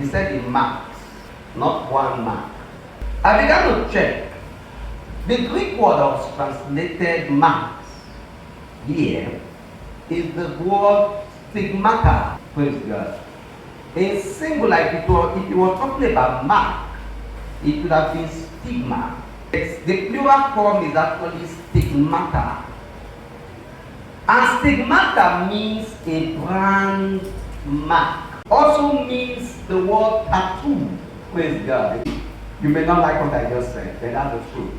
He said in marks, not one mark. I began to check. The Greek word that was translated marks here is the word stigmata. Praise God. In singular, if you were talking about mark, it would have been stigma. The plural form is actually stigmata. And stigmata means a brand mark. Also means the word tattoo. Praise God. You may not like what I just said, but that's the truth.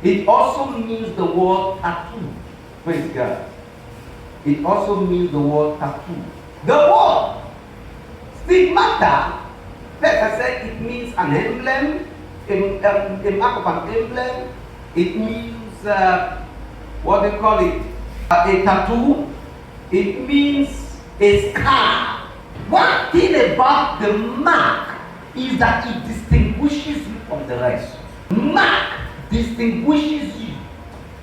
It also means the word tattoo. Praise God. It also means the word tattoo. The word stigmata, like I said, it means an emblem, a mark of an emblem. It means, what they call it, a tattoo. It means a scar. One thing about the mark is that it distinguishes you from the rest. Mark distinguishes you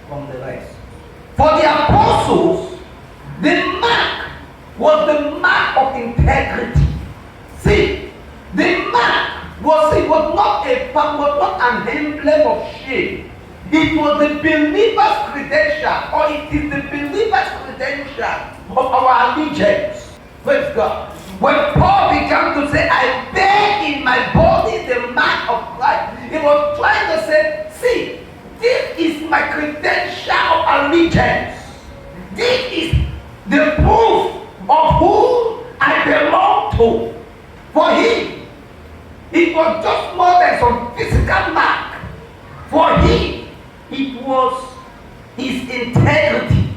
from the rest. For the apostles, the mark was the mark of integrity. See, the mark was not an emblem of shame. It was the believer's credential, or it is the believer's credential of our allegiance. Praise God. When Paul began to say, I bear in my body the mark of Christ, he was trying to say, see, this is my credential of allegiance. This is the proof of who I belong to. For him, it was just more than some physical mark. For him, it was his integrity.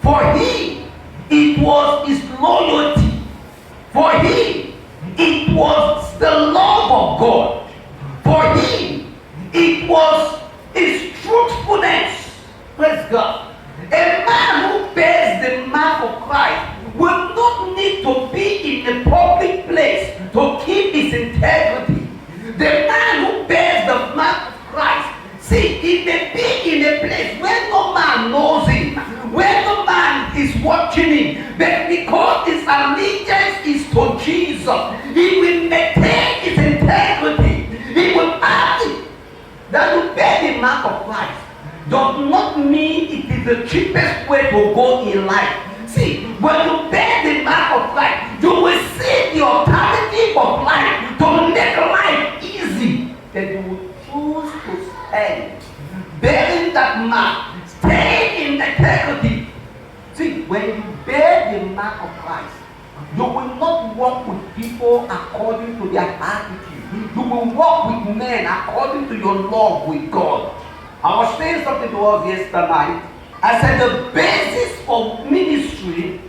For him, it was his loyalty. For him, it was the love of God. For him, it was his truthfulness. Praise God. A man who bears the mark of Christ will not need to be in a public place to keep his integrity. The man who bears the mark of Christ, see, he may be in a place where no man knows him, where no man is watching him, but because his allegiance is to Jesus, he will maintain his integrity. He will act it. That you bear the mark of Christ does not mean it is the cheapest way to go in life. See, when you bear the mark of Christ, you will see the alternative of life to make life easy. Then you will choose to stand bearing that mark, staying in integrity. See, when you bear the mark of Christ, you will not walk with people according to their attitude. You will walk with men according to your love with God. I was saying something to us yesterday night. I said the basis of ministry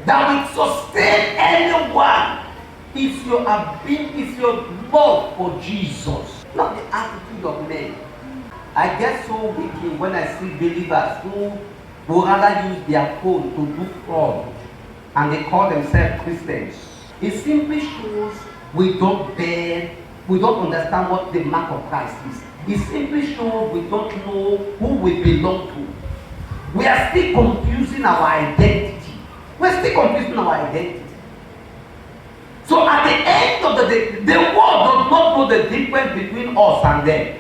that will sustain anyone is your love for Jesus, not the attitude of men. I get so wicked when I see believers who would rather use their phone to do fraud and they call themselves Christians. It simply shows we don't understand what the mark of Christ is. It simply shows we don't know who we belong to. We are still confusing our identity. We're still confusing our identity. So at the end of the day, the world does not know the difference between us and them.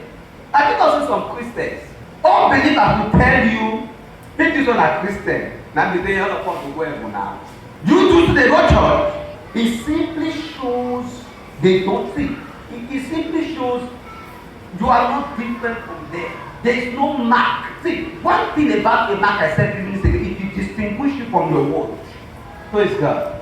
I think also some Christians, all believers will tell you, if this one are Christian, now they all of us will go heaven now. You do to the go church, it simply shows they don't think. It simply shows you are not different from them. There is no mark. See, one thing about a mark I said previously, it distinguishes you from your world. Praise God.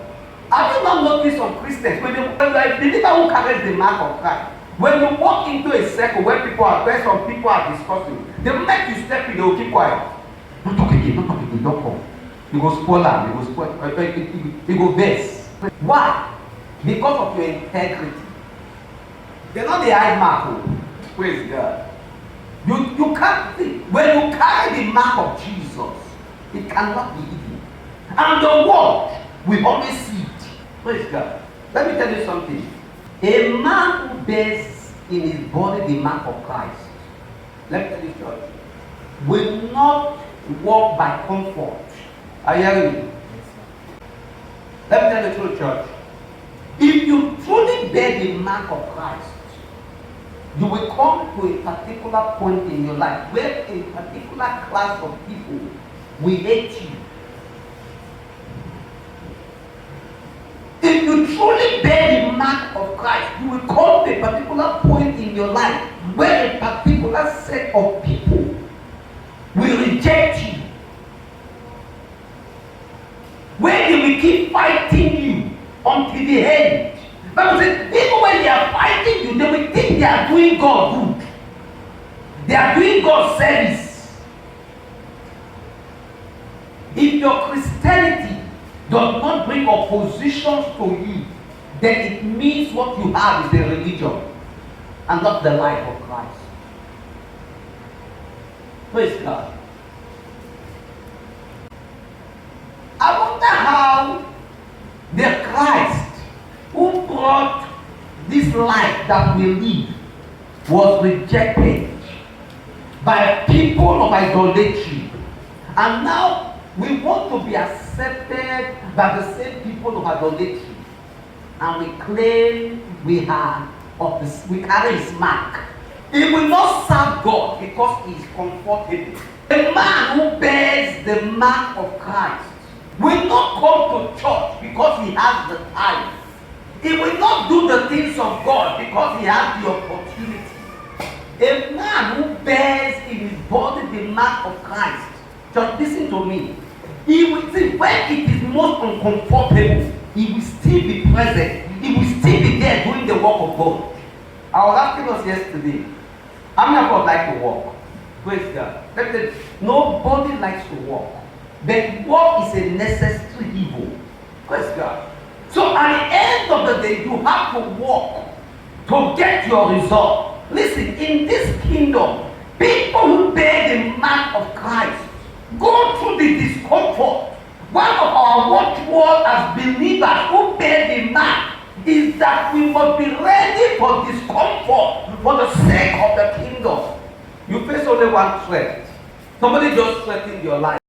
Have you not noticed some Christians, when a believer who carries the mark of Christ, when you walk into a circle where some people are discussing, the moment you step in, they will keep quiet. Don't talk again, don't come. You go spoil them, you go vex. Why? Because of your integrity. They're not the high mark. Praise God. You can't see. When you carry the mark of Jesus, it cannot be hidden. And the world will always see it. Praise God. Let me tell you something. A man who bears in his body the mark of Christ, let me tell you, church, will not walk by comfort. Are you hearing me? Let me tell you the truth, church. If you truly bear the mark of Christ, you will come to a particular point in your life where a particular class of people will hate you. If you truly bear the mark of Christ, you will come to a particular point in your life where a particular set of people will reject you. Where they will keep fighting you until the end. Bible says, even when they are fighting you, they will think they are doing God good. They are doing God service. If your Christianity does not bring oppositions to you, then it means what you have is a religion and not the life of Christ. Praise God. I wonder how the Christ who brought this life that we live was rejected by people of idolatry. And now we want to be accepted by the same people of idolatry. And we claim we carry his mark. He will not serve God because he is comfortable. A man who bears the mark of Christ will not come to church because he has the time. He will not do the things of God because he has the opportunity. A man who bears in his body the mark of Christ, just listen to me, he will see when it is most uncomfortable, he will still be present. He will still be there doing the work of God. I was asking us yesterday, how many of us like to walk? Praise God. Nobody likes to walk. But work is a necessary evil. Praise God. So at the end of the day, you have to work to get your result. Listen, in this kingdom, people who bear the mark of Christ go through the discomfort. One of our watchword as believers who bear the mark is that we must be ready for discomfort for the sake of the kingdom. You face only one threat. Somebody just threatened your life.